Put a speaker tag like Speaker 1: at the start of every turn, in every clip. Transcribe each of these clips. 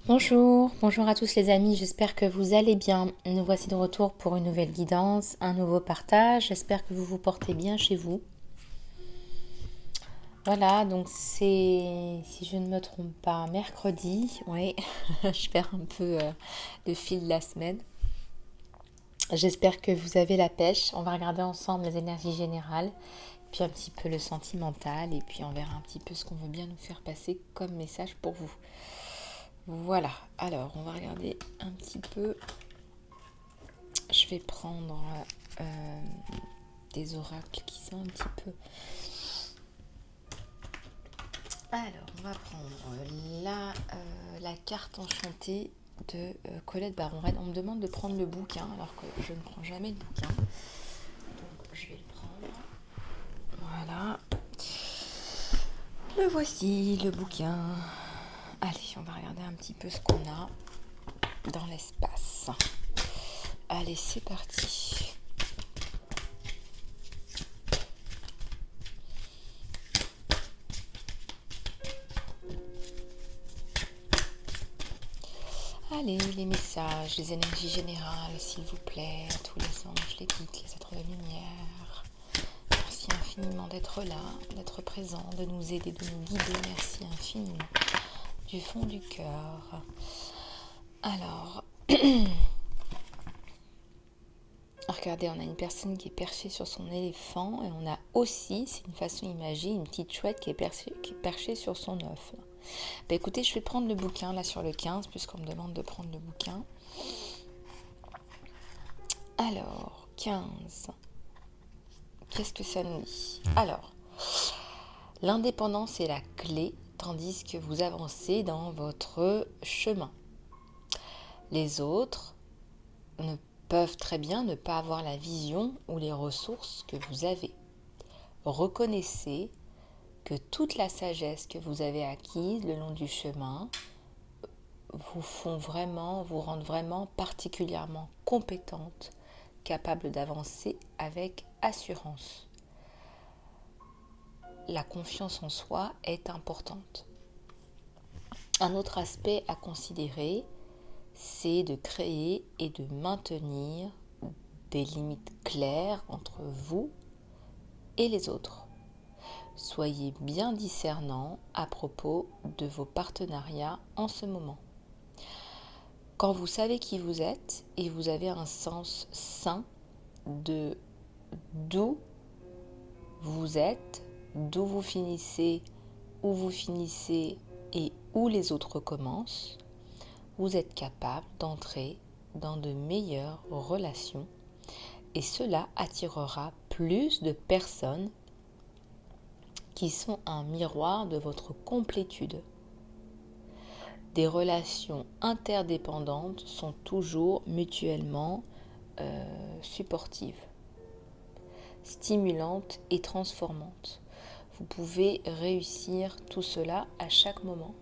Speaker 1: Bonjour à tous les amis, j'espère que vous allez bien. Nous voici de retour pour une nouvelle guidance, un nouveau partage. J'espère que vous vous portez bien chez vous. Voilà, donc c'est, si je ne me trompe pas, mercredi. Oui, je perds un peu le fil de la semaine. J'espère que vous avez la pêche. On va regarder ensemble les énergies générales, puis un petit peu le sentimental, et puis on verra un petit peu ce qu'on veut bien nous faire passer comme message pour vous. Voilà, alors on va regarder un petit peu. Je vais prendre des oracles qui sont un petit peu. Alors, on va prendre la carte enchantée de Colette Baron-Reid. On me demande de prendre le bouquin alors que je ne prends jamais le bouquin. Donc, je vais le prendre. Voilà. Le voici, le bouquin. Allez, on va regarder un petit peu ce qu'on a dans l'espace. Allez, c'est parti. Allez, les messages, les énergies générales, s'il vous plaît, à tous les anges, les guides, les êtres de lumière. Merci infiniment d'être là, d'être présent, de nous aider, de nous guider. Merci infiniment du fond du cœur. Alors, regardez, on a une personne qui est perchée sur son éléphant et on a aussi, c'est une façon imagée, une petite chouette qui est perchée sur son œuf. Bah écoutez, je vais prendre le bouquin là sur le 15 puisqu'on me demande de prendre le bouquin. Alors, 15. Qu'est-ce que ça nous dit? Alors, l'indépendance est la clé tandis que vous avancez dans votre chemin. Les autres ne peuvent très bien ne pas avoir la vision ou les ressources que vous avez. Reconnaissez que toute la sagesse que vous avez acquise le long du chemin vous rendent vraiment particulièrement compétente, capable d'avancer avec assurance. La confiance en soi est importante. Un autre aspect à considérer, c'est de créer et de maintenir des limites claires entre vous et les autres. Soyez bien discernant à propos de vos partenariats en ce moment. Quand vous savez qui vous êtes et vous avez un sens sain de d'où vous êtes, d'où vous finissez, où vous finissez et où les autres commencent, vous êtes capable d'entrer dans de meilleures relations et cela attirera plus de personnes qui sont un miroir de votre complétude. Des relations interdépendantes sont toujours mutuellement supportives, stimulantes et transformantes. Vous pouvez réussir tout cela à chaque moment.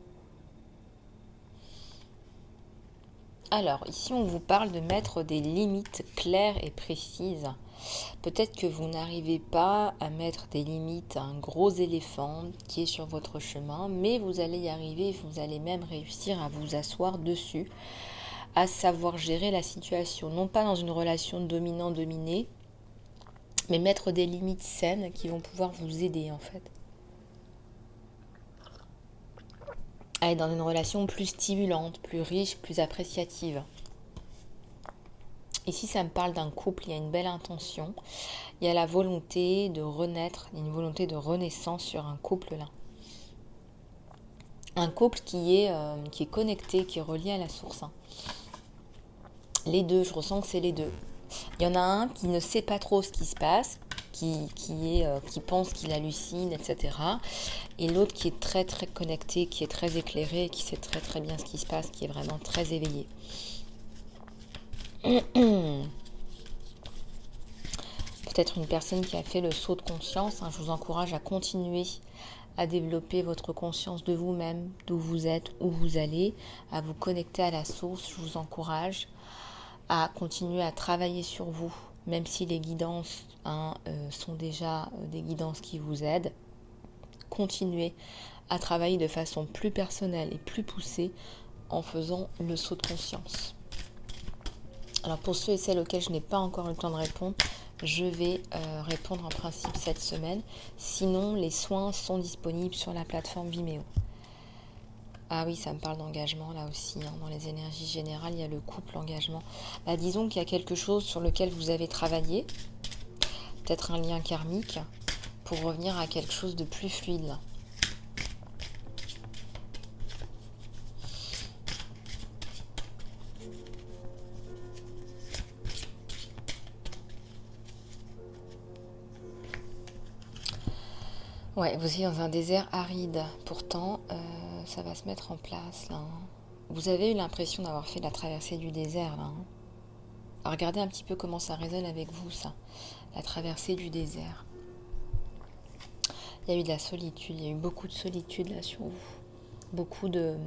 Speaker 1: Alors, ici, on vous parle de mettre des limites claires et précises. Peut-être que vous n'arrivez pas à mettre des limites à un gros éléphant qui est sur votre chemin, mais vous allez y arriver, vous allez même réussir à vous asseoir dessus, à savoir gérer la situation, non pas dans une relation dominant-dominé, mais mettre des limites saines qui vont pouvoir vous aider en fait. À être dans une relation plus stimulante, plus riche, plus appréciative. Ici, ça me parle d'un couple, il y a une belle intention. Il y a la volonté de renaître, une volonté de renaissance sur un couple là. Un couple qui est connecté, qui est relié à la source. Les deux, je ressens que c'est les deux. Il y en a un qui ne sait pas trop ce qui se passe, qui pense qu'il hallucine, etc. Et l'autre qui est très très connecté, qui est très éclairé, qui sait très très bien ce qui se passe, qui est vraiment très éveillé. Peut-être une personne qui a fait le saut de conscience. Je vous encourage à continuer à développer votre conscience de vous-même, d'où vous êtes, où vous allez, à vous connecter à la source. Je vous encourage à continuer à travailler sur vous, même si les guidances sont déjà des guidances qui vous aident. Continuez à travailler de façon plus personnelle et plus poussée en faisant le saut de conscience. Alors pour ceux et celles auxquels je n'ai pas encore eu le temps de répondre, je vais répondre en principe cette semaine. Sinon, les soins sont disponibles sur la plateforme Vimeo. Ah oui, ça me parle d'engagement là aussi. Dans les énergies générales, il y a le couple, l'engagement. Disons qu'il y a quelque chose sur lequel vous avez travaillé, peut-être un lien karmique, pour revenir à quelque chose de plus fluide là. Ouais, vous êtes dans un désert aride. Pourtant, ça va se mettre en place là. Vous avez eu l'impression d'avoir fait la traversée du désert là. Alors, regardez un petit peu comment ça résonne avec vous, ça. La traversée du désert. Il y a eu de la solitude, il y a eu beaucoup de solitude là sur vous. Beaucoup de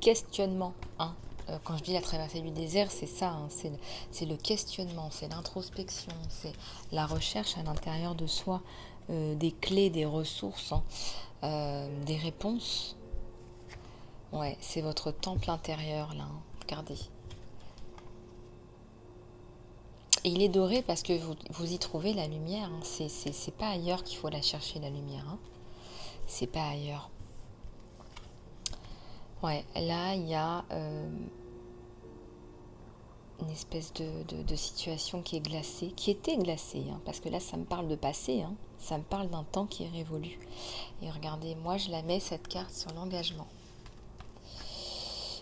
Speaker 1: questionnement. Quand je dis la traversée du désert, c'est ça. C'est le questionnement, c'est l'introspection, c'est la recherche à l'intérieur de soi des clés, des ressources, des réponses. Ouais, c'est votre temple intérieur là. Regardez. Et il est doré parce que vous y trouvez la lumière. C'est pas ailleurs qu'il faut la chercher, la lumière. C'est pas ailleurs. Ouais, là, il y a une espèce de situation qui est glacée, qui était glacée, parce que là, ça me parle de passé, ça me parle d'un temps qui est révolu. Et regardez, moi, je la mets, cette carte, sur l'engagement.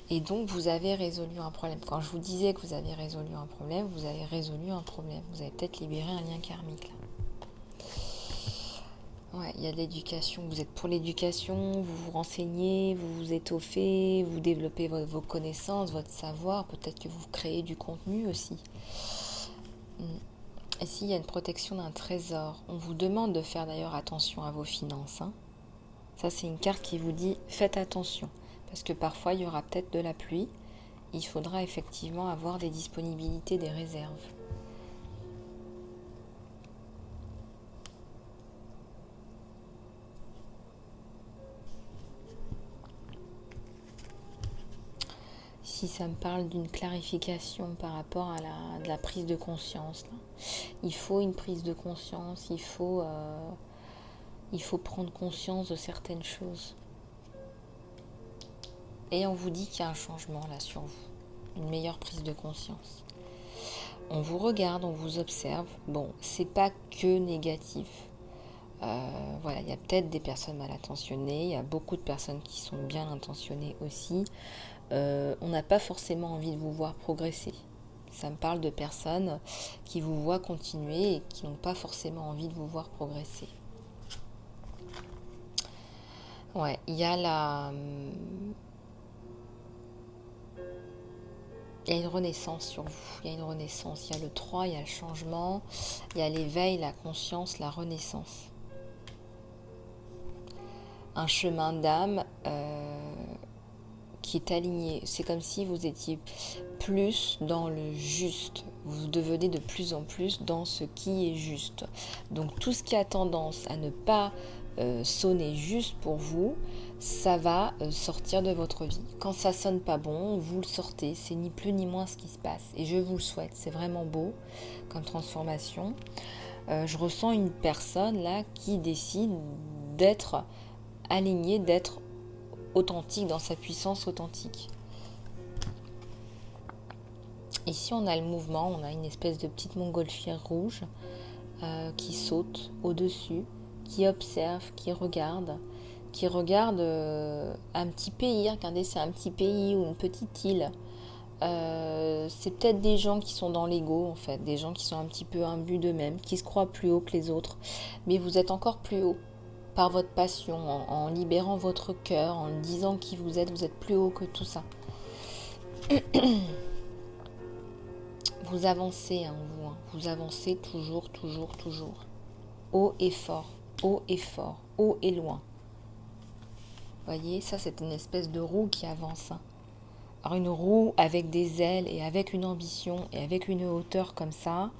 Speaker 1: Et donc, vous avez résolu un problème. Quand je vous disais que vous avez résolu un problème, vous avez résolu un problème. Vous avez peut-être libéré un lien karmique, là. Ouais, il y a de l'éducation. Vous êtes pour l'éducation, vous vous renseignez, vous vous étoffez, vous développez vos connaissances, votre savoir. Peut-être que vous créez du contenu aussi. Ici, il y a une protection d'un trésor. On vous demande de faire d'ailleurs attention à vos finances. Ça, c'est une carte qui vous dit faites attention. Parce que parfois, il y aura peut-être de la pluie. Il faudra effectivement avoir des disponibilités, des réserves. Si ça me parle d'une clarification par rapport à de la prise de conscience, là. Il faut une prise de conscience, il faut prendre conscience de certaines choses. Et on vous dit qu'il y a un changement là sur vous, une meilleure prise de conscience. On vous regarde, on vous observe. Bon, c'est pas que négatif. Voilà, il y a peut-être des personnes mal intentionnées, il y a beaucoup de personnes qui sont bien intentionnées aussi. On n'a pas forcément envie de vous voir progresser. Ça me parle de personnes qui vous voient continuer et qui n'ont pas forcément envie de vous voir progresser. Ouais, il y a il y a une renaissance sur vous, il y a une renaissance. Il y a le 3, il y a le changement, il y a l'éveil, la conscience, la renaissance. Un chemin d'âme qui est aligné. C'est comme si vous étiez plus dans le juste. Vous devenez de plus en plus dans ce qui est juste. Donc tout ce qui a tendance à ne pas sonner juste pour vous, ça va sortir de votre vie. Quand ça sonne pas bon, vous le sortez. C'est ni plus ni moins ce qui se passe. Et je vous le souhaite. C'est vraiment beau comme transformation. Je ressens une personne là qui décide d'être alignée, d'être authentique, dans sa puissance authentique. Ici, on a le mouvement, on a une espèce de petite montgolfière rouge qui saute au-dessus, qui observe, qui regarde un petit pays. Regardez, c'est un petit pays ou une petite île. C'est peut-être des gens qui sont dans l'ego, en fait, des gens qui sont un petit peu imbus d'eux-mêmes, qui se croient plus haut que les autres. Mais vous êtes encore plus haut par votre passion, en libérant votre cœur, en disant qui vous êtes plus haut que tout ça. Vous avancez, vous avancez toujours. Haut et fort, haut et loin. Vous voyez, ça c'est une espèce de roue qui avance. Alors une roue avec des ailes et avec une ambition et avec une hauteur comme ça,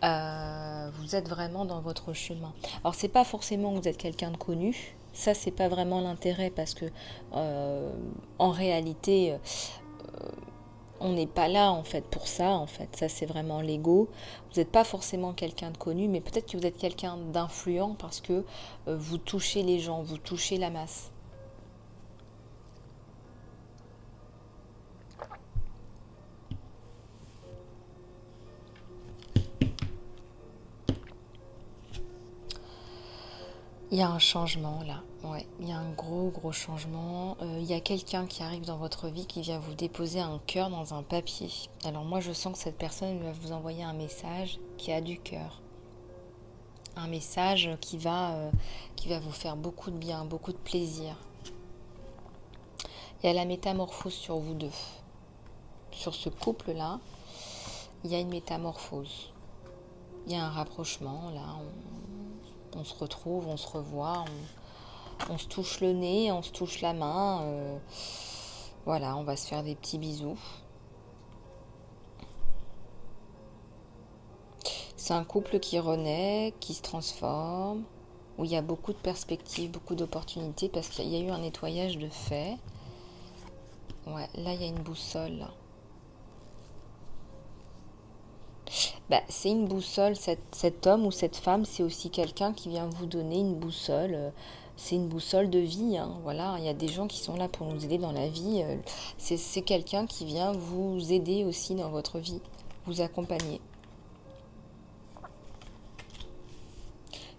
Speaker 1: vous êtes vraiment dans votre chemin. Alors c'est pas forcément que vous êtes quelqu'un de connu, Ça, c'est pas vraiment l'intérêt parce que en réalité, on n'est pas là en fait pour ça. En fait, ça c'est vraiment l'ego. Vous n'êtes pas forcément quelqu'un de connu, mais peut-être que vous êtes quelqu'un d'influent parce que vous touchez les gens, vous touchez la masse. Il y a un changement là, ouais, il y a un gros changement. Il y a quelqu'un qui arrive dans votre vie qui vient vous déposer un cœur dans un papier. Alors moi je sens que cette personne va vous envoyer un message qui a du cœur. Un message qui va vous faire beaucoup de bien, beaucoup de plaisir. Il y a la métamorphose sur vous deux. Sur ce couple-là, il y a une métamorphose. Il y a un rapprochement, là, on se retrouve, on se revoit, on se touche le nez, on se touche la main. Voilà, on va se faire des petits bisous. C'est un couple qui renaît, qui se transforme, où il y a beaucoup de perspectives, beaucoup d'opportunités, parce qu'il y a eu un nettoyage de fait. Ouais, là, il y a une boussole. Là. Bah, c'est une boussole, cet homme ou cette femme, c'est aussi quelqu'un qui vient vous donner une boussole. C'est une boussole de vie. Hein, voilà, il y a des gens qui sont là pour nous aider dans la vie. C'est quelqu'un qui vient vous aider aussi dans votre vie, vous accompagner.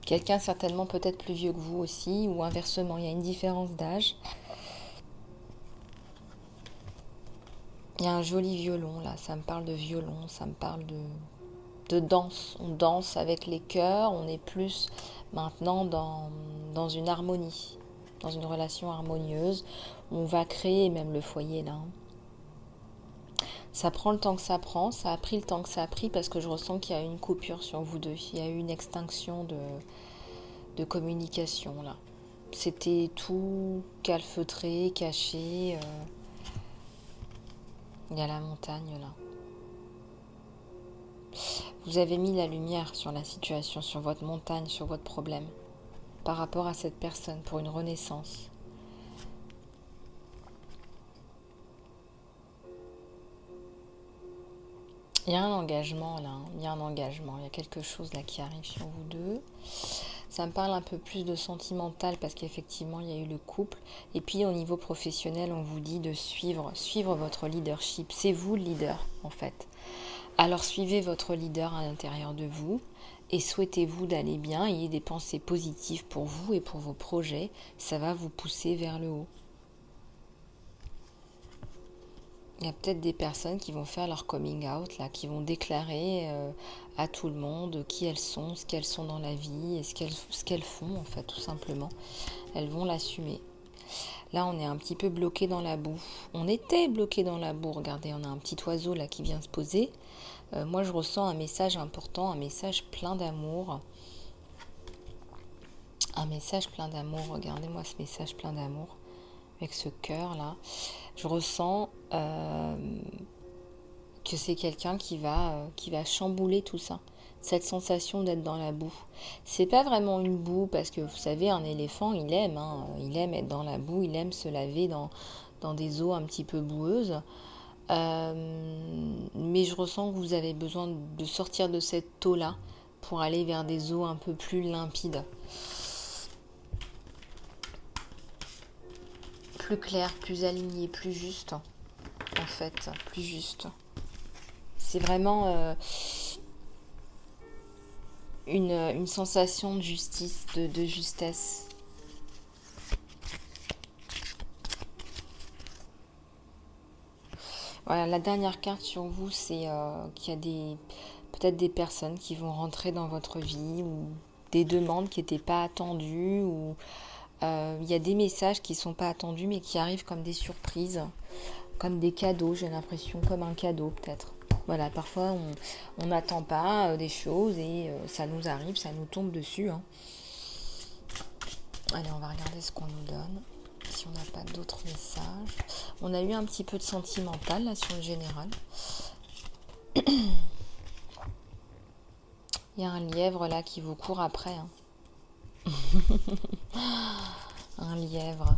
Speaker 1: Quelqu'un certainement peut-être plus vieux que vous aussi, ou inversement, il y a une différence d'âge. Il y a un joli violon là, ça me parle de violon, ça me parle de danse. On danse avec les cœurs, on est plus maintenant dans une harmonie, dans une relation harmonieuse. On va créer même le foyer là. Ça prend le temps que ça prend, ça a pris le temps que ça a pris parce que je ressens qu'il y a une coupure sur vous deux. Il y a eu une extinction de communication là. C'était tout calfeutré, caché. Il y a la montagne là. Vous avez mis la lumière sur la situation, sur votre montagne, sur votre problème, par rapport à cette personne, pour une renaissance. Il y a un engagement là, il y a un engagement, il y a quelque chose là qui arrive sur vous deux. Ça me parle un peu plus de sentimental parce qu'effectivement il y a eu le couple. Et puis au niveau professionnel, on vous dit de suivre votre leadership. C'est vous le leader en fait. Alors suivez votre leader à l'intérieur de vous et souhaitez-vous d'aller bien, ayez des pensées positives pour vous et pour vos projets, ça va vous pousser vers le haut. Il y a peut-être des personnes qui vont faire leur coming out, là, qui vont déclarer à tout le monde qui elles sont, ce qu'elles sont dans la vie, et ce qu'elles font en fait tout simplement. Elles vont l'assumer. Là, on est un petit peu bloqué dans la boue. On était bloqué dans la boue. Regardez, on a un petit oiseau là qui vient se poser. Moi, je ressens un message important, un message plein d'amour. Un message plein d'amour. Regardez-moi ce message plein d'amour. Avec ce cœur là. Je ressens que c'est quelqu'un qui va chambouler tout ça. Cette sensation d'être dans la boue. C'est pas vraiment une boue parce que vous savez, un éléphant, il aime être dans la boue, il aime se laver dans des eaux un petit peu boueuses. Mais je ressens que vous avez besoin de sortir de cette eau-là pour aller vers des eaux un peu plus limpides. Plus claires, plus alignées, plus justes. En fait, plus juste. C'est vraiment une sensation de justice, de justesse. Voilà, la dernière carte sur vous, c'est qu'il y a peut-être des personnes qui vont rentrer dans votre vie ou des demandes qui n'étaient pas attendues ou il y a des messages qui ne sont pas attendus mais qui arrivent comme des surprises, comme des cadeaux, j'ai l'impression, comme un cadeau peut-être. Voilà, parfois on n'attend pas des choses et ça nous arrive, ça nous tombe dessus. Hein. Allez, on va regarder ce qu'on nous donne. Si on n'a pas d'autres messages. On a eu un petit peu de sentimental là sur le général. Il y a un lièvre là qui vous court après. Hein. un lièvre.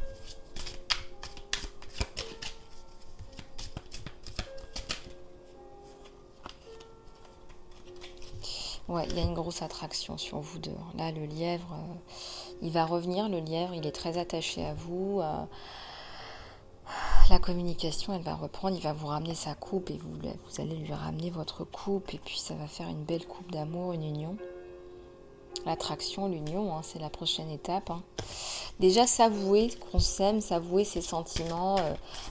Speaker 1: Ouais, il y a une grosse attraction sur vous deux. Là, le lièvre, il va revenir. Le lièvre, il est très attaché à vous. La communication, elle va reprendre. Il va vous ramener sa coupe et vous allez lui ramener votre coupe. Et puis, ça va faire une belle coupe d'amour, une union. L'attraction, l'union, hein, c'est la prochaine étape. Hein. Déjà, s'avouer qu'on s'aime, s'avouer ses sentiments,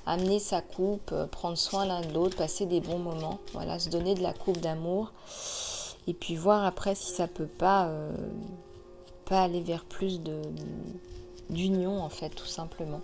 Speaker 1: amener sa coupe, prendre soin l'un de l'autre, passer des bons moments. Voilà, se donner de la coupe d'amour. Et puis voir après si ça peut pas aller vers plus d'union, en fait, tout simplement.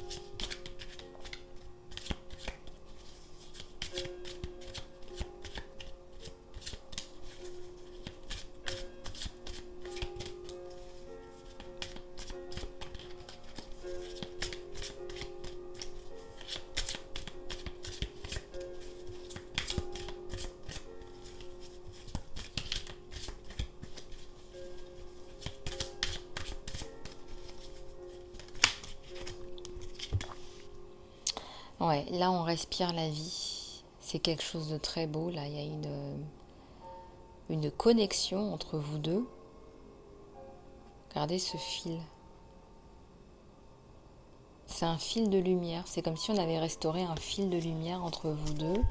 Speaker 1: Ouais, là on respire la vie. C'est quelque chose de très beau. Là, il y a une connexion entre vous deux. Regardez ce fil. C'est un fil de lumière. C'est comme si on avait restauré un fil de lumière entre vous deux.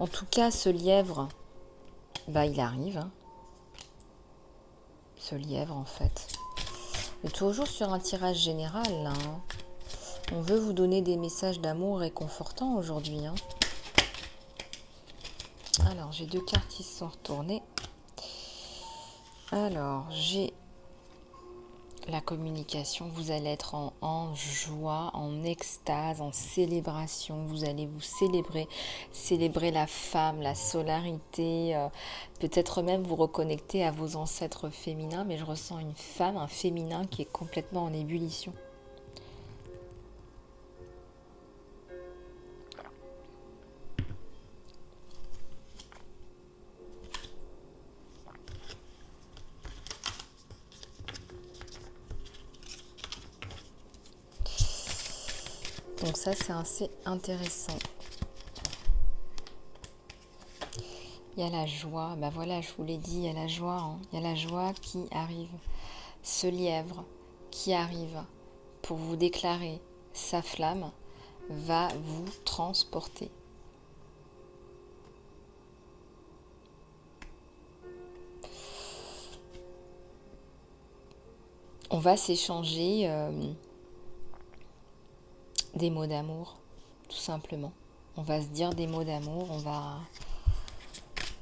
Speaker 1: En tout cas, ce lièvre, bah il arrive. Hein. Ce lièvre, en fait. Mais toujours sur un tirage général, là. Hein. On veut vous donner des messages d'amour réconfortants aujourd'hui. Hein. Alors, j'ai 2 cartes qui se sont retournées. Alors, j'ai la communication. Vous allez être en joie, en extase, en célébration. Vous allez vous célébrer la femme, la solarité. Peut-être même vous reconnecter à vos ancêtres féminins. Mais je ressens une femme, un féminin qui est complètement en ébullition. Donc ça, c'est assez intéressant. Il y a la joie, ben voilà, je vous l'ai dit, il y a la joie. Hein. Il y a la joie qui arrive. Ce lièvre qui arrive pour vous déclarer sa flamme va vous transporter. On va s'échanger des mots d'amour, tout simplement. On va se dire des mots d'amour,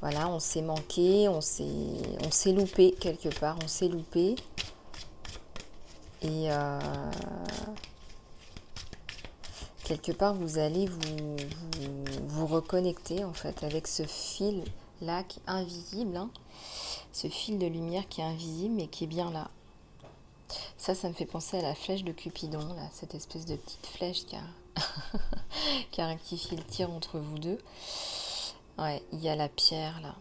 Speaker 1: voilà, on s'est manqué, on s'est loupé quelque part, on s'est loupé. Et quelque part, vous allez vous reconnecter en fait avec ce fil là qui est invisible, hein, ce fil de lumière qui est invisible mais qui est bien là. Ça me fait penser à la flèche de Cupidon, là, cette espèce de petite flèche qui a rectifié le tir entre vous deux. Ouais, il y a la pierre là.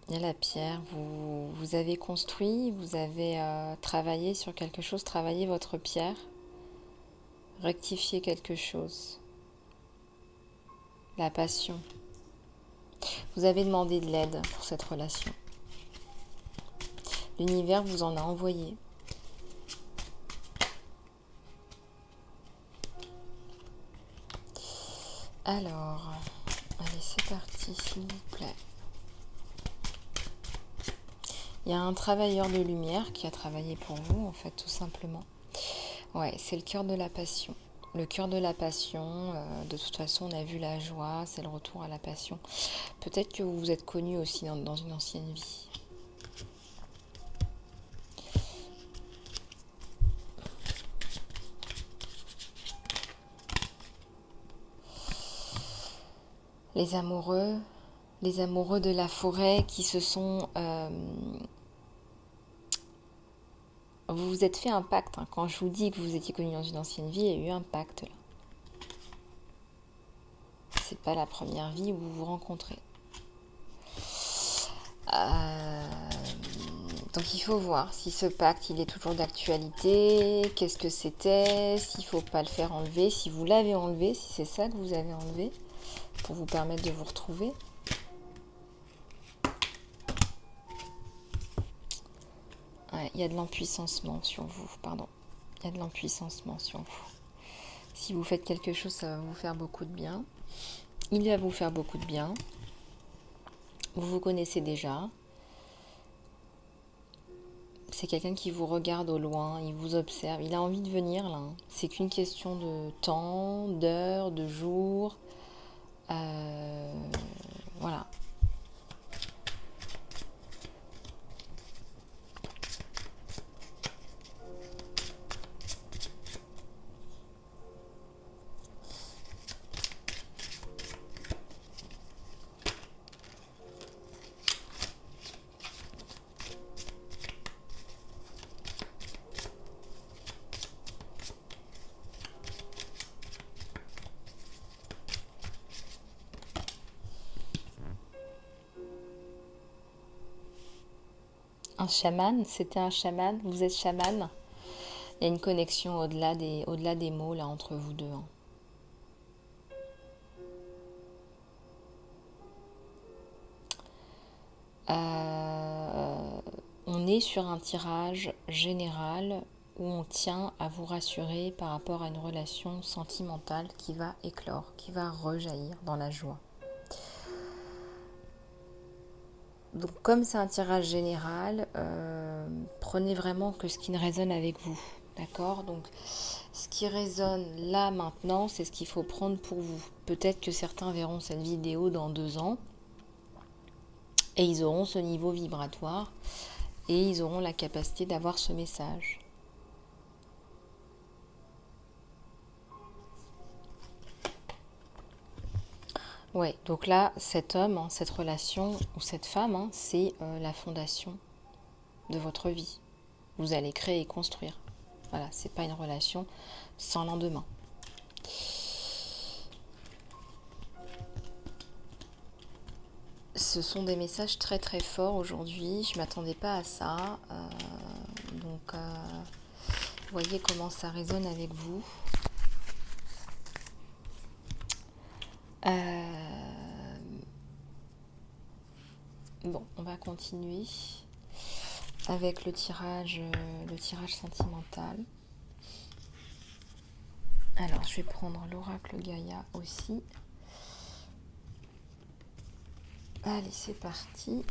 Speaker 1: Il y a la pierre. Vous avez construit, vous avez travaillé sur quelque chose, travaillé votre pierre, rectifié quelque chose. La passion. Vous avez demandé de l'aide pour cette relation. L'univers vous en a envoyé. Alors, allez, c'est parti, s'il vous plaît. Il y a un travailleur de lumière qui a travaillé pour vous, en fait, tout simplement. Ouais, c'est le cœur de la passion. Le cœur de la passion, de toute façon, on a vu la joie, c'est le retour à la passion. Peut-être que vous vous êtes connu aussi dans une ancienne vie. Les amoureux de la forêt qui se sont... vous vous êtes fait un pacte. Hein. Quand je vous dis que vous étiez connus dans une ancienne vie, il y a eu un pacte là. C'est pas la première vie où vous vous rencontrez. Dans Donc il faut voir si ce pacte il est toujours d'actualité, qu'est-ce que c'était, s'il ne faut pas le faire enlever, si vous l'avez enlevé, si c'est ça que vous avez enlevé, pour vous permettre de vous retrouver. Ouais, il y a de l'empuissancement sur vous, pardon. Il y a de l'empuissancement sur vous. Si vous faites quelque chose, ça va vous faire beaucoup de bien. Il va vous faire beaucoup de bien. Vous vous connaissez déjà. C'est quelqu'un qui vous regarde au loin, il vous observe, il a envie de venir là. C'est qu'une question de temps, d'heure, de jour. Voilà. Un chaman, c'était un chaman, vous êtes chaman. Il y a une connexion au-delà des mots là entre vous deux. On est sur un tirage général où on tient à vous rassurer par rapport à une relation sentimentale qui va éclore, qui va rejaillir dans la joie. Donc comme c'est un tirage général, prenez vraiment que ce qui résonne avec vous. D'accord? Donc ce qui résonne là maintenant, c'est ce qu'il faut prendre pour vous. Peut-être que certains verront cette vidéo dans 2 ans et ils auront ce niveau vibratoire et ils auront la capacité d'avoir ce message. Ouais, donc là, cet homme, cette relation ou cette femme, c'est la fondation de votre vie. Vous allez créer et construire. Voilà, c'est pas une relation sans lendemain. Ce sont des messages très très forts aujourd'hui. Je m'attendais pas à ça. Donc, voyez comment ça résonne avec vous. Bon, on va continuer avec le tirage sentimental. Alors, je vais prendre l'oracle Gaïa aussi. Allez, c'est parti.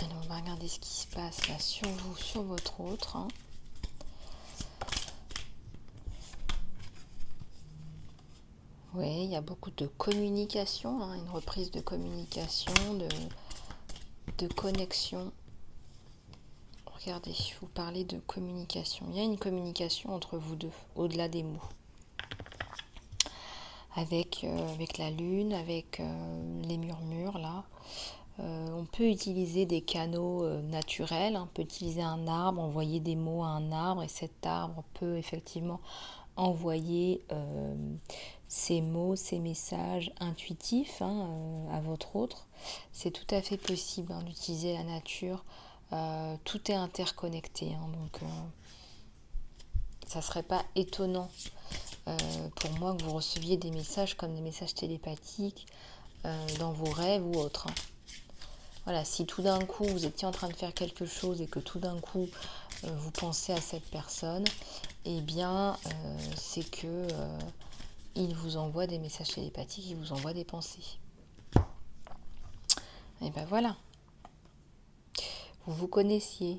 Speaker 1: Alors, on va regarder ce qui se passe là sur vous, sur votre autre. Oui, il y a beaucoup de communication, une reprise de communication, de connexion. Regardez, je vous parlais de communication. Il y a une communication entre vous deux, au-delà des mots. Avec la lune, avec les murmures là. On peut utiliser des canaux naturels, on peut utiliser un arbre, envoyer des mots à un arbre et cet arbre peut effectivement envoyer ces mots, ces messages intuitifs à votre autre. C'est tout à fait possible d'utiliser la nature. Tout est interconnecté, donc ça serait pas étonnant pour moi que vous receviez des messages comme des messages télépathiques dans vos rêves ou autres. Voilà, si tout d'un coup vous étiez en train de faire quelque chose et que tout d'un coup vous pensez à cette personne, eh bien c'est que il vous envoie des messages télépathiques, il vous envoie des pensées. Et ben voilà. Vous vous connaissiez.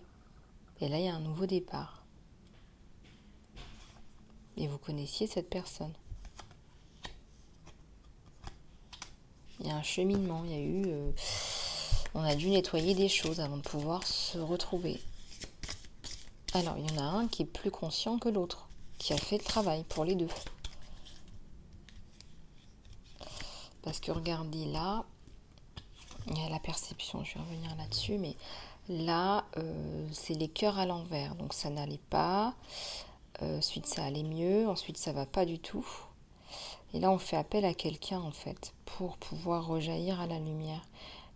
Speaker 1: Et là il y a un nouveau départ. Et vous connaissiez cette personne. Il y a un cheminement, il y a eu On a dû nettoyer des choses avant de pouvoir se retrouver. Alors, il y en a un qui est plus conscient que l'autre, qui a fait le travail pour les deux. Parce que regardez là, il y a la perception, je vais revenir là-dessus, mais là, c'est les cœurs à l'envers. Donc ça n'allait pas, ensuite ça allait mieux, ensuite ça va pas du tout. Et là, on fait appel à quelqu'un, en fait, pour pouvoir rejaillir à la lumière.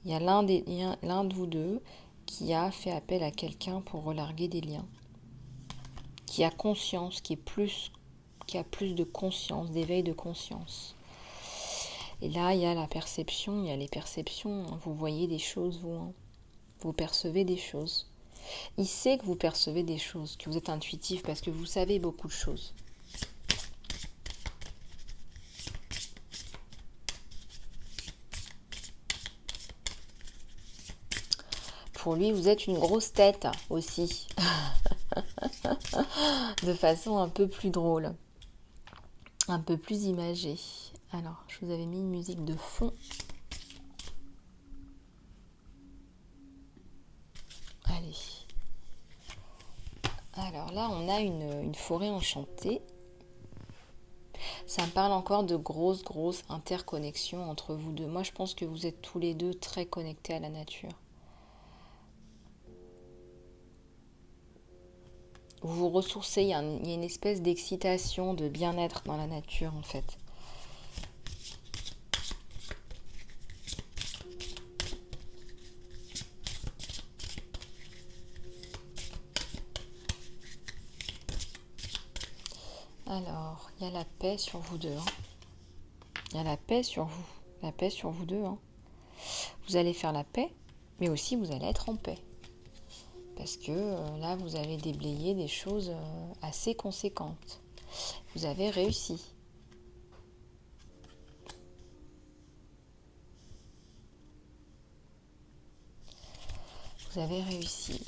Speaker 1: Il y a l'un de vous deux qui a fait appel à quelqu'un pour relarguer des liens. Qui a conscience, qui a plus de conscience, d'éveil de conscience. Et là, il y a la perception, il y a les perceptions. Vous voyez des choses, vous. Hein. Vous percevez des choses. Il sait que vous percevez des choses, que vous êtes intuitif parce que vous savez beaucoup de choses. Pour lui, vous êtes une grosse tête aussi. De façon un peu plus drôle. Un peu plus imagée. Alors, je vous avais mis une musique de fond. Allez. Alors là, on a une forêt enchantée. Ça me parle encore de grosses interconnexions entre vous deux. Moi, je pense que vous êtes tous les deux très connectés à la nature. Vous vous ressourcez, il y a une espèce d'excitation, de bien-être dans la nature, en fait. Alors, il y a la paix sur vous deux. Hein. Il y a la paix sur vous. La paix sur vous deux. Hein. Vous allez faire la paix, mais aussi vous allez être en paix. Parce que là, vous avez déblayé des choses assez conséquentes. Vous avez réussi. Vous avez réussi.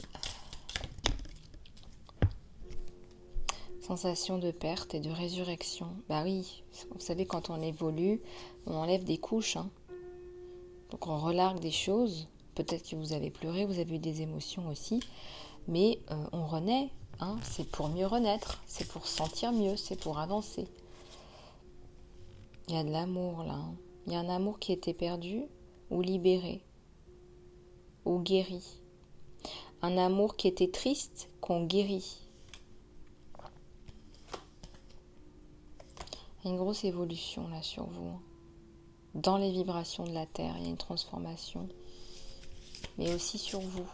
Speaker 1: Sensation de perte et de résurrection. Bah oui, vous savez, quand on évolue, on enlève des couches. Hein. Donc on relargue des choses. Peut-être que vous avez pleuré, vous avez eu des émotions aussi. Mais on renaît. Hein. C'est pour mieux renaître. C'est pour sentir mieux. C'est pour avancer. Il y a de l'amour là. Hein. Il y a un amour qui était perdu ou libéré. Ou guéri. Un amour qui était triste qu'on guérit. Il y a une grosse évolution là sur vous. Dans les vibrations de la Terre, il y a une transformation. Mais aussi sur vous.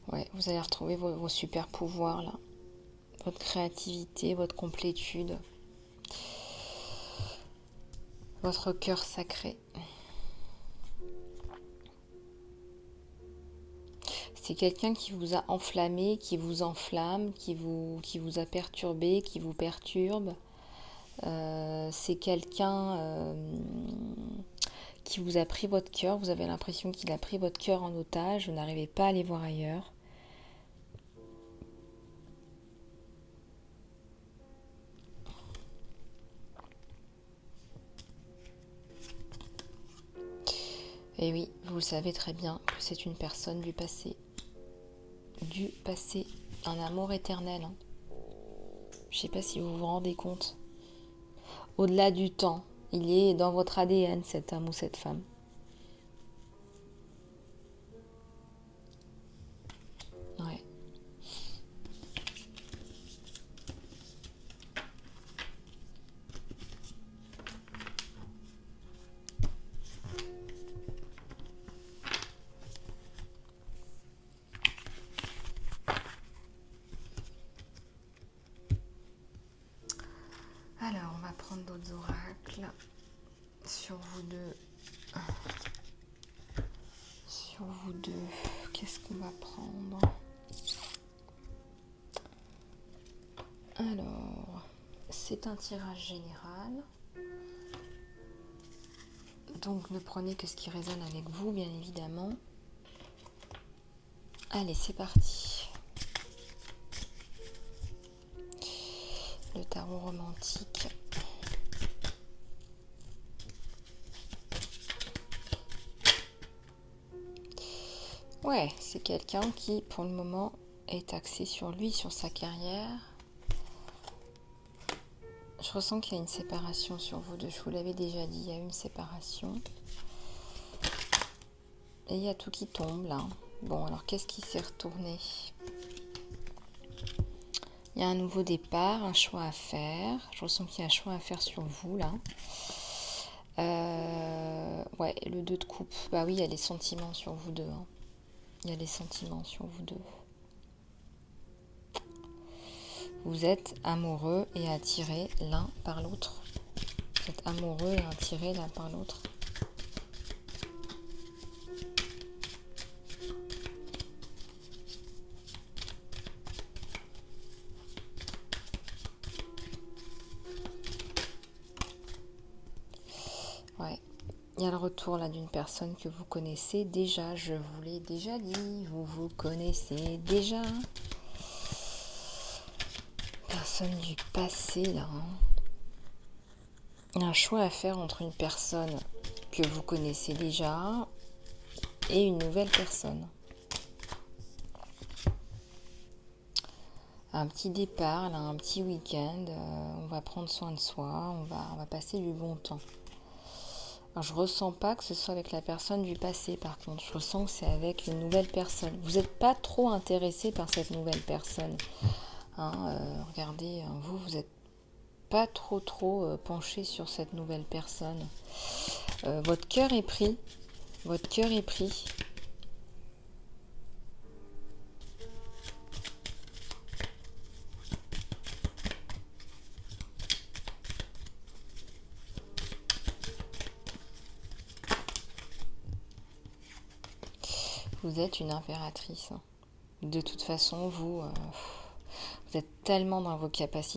Speaker 1: Ouais, vous allez retrouver vos super pouvoirs là. Votre créativité, votre complétude. Votre cœur sacré. C'est quelqu'un qui vous a enflammé, qui vous enflamme, qui vous a perturbé, qui vous perturbe. C'est quelqu'un qui vous a pris votre cœur. Vous avez l'impression qu'il a pris votre cœur en otage. Vous n'arrivez pas à aller voir ailleurs. Et oui, vous le savez très bien que c'est une personne du passé. Du passé. Un amour éternel. Hein. Je ne sais pas si vous vous rendez compte. Au-delà du temps, il est dans votre ADN, cet homme ou cette femme. Ouais. Alors, on va prendre d'autres oracles sur vous deux. Sur vous deux, qu'est-ce qu'on va prendre? Alors, c'est un tirage général. Donc, ne prenez que ce qui résonne avec vous, bien évidemment. Allez, c'est parti. Le tarot romantique. Ouais, c'est quelqu'un qui, pour le moment, est axé sur lui, sur sa carrière. Je ressens qu'il y a une séparation sur vous deux. Je vous l'avais déjà dit, il y a une séparation. Et il y a tout qui tombe, là. Bon, alors, qu'est-ce qui s'est retourné ? Il y a un nouveau départ, un choix à faire. Je ressens qu'il y a un choix à faire sur vous, là. Ouais, le 2 de coupe. Bah oui, il y a les sentiments sur vous deux. Hein. Il y a les sentiments sur vous deux. Vous êtes amoureux et attirés l'un par l'autre. Vous êtes amoureux et attirés l'un par l'autre. Ouais. Il y a le retour là d'une personne que vous connaissez déjà. Je vous l'ai déjà dit. Vous connaissez déjà. Personne du passé là. Il y a un choix à faire entre une personne que vous connaissez déjà et une nouvelle personne. Un petit départ, là, un petit week-end, on va prendre soin de soi, on va passer du bon temps. Alors, je ressens pas que ce soit avec la personne du passé, par contre, je ressens que c'est avec une nouvelle personne. Vous n'êtes pas trop intéressé par cette nouvelle personne. Hein, regardez, vous n'êtes pas trop penché sur cette nouvelle personne. Votre cœur est pris. Votre cœur est pris. Vous êtes une impératrice. De toute façon, vous êtes tellement dans vos capacités.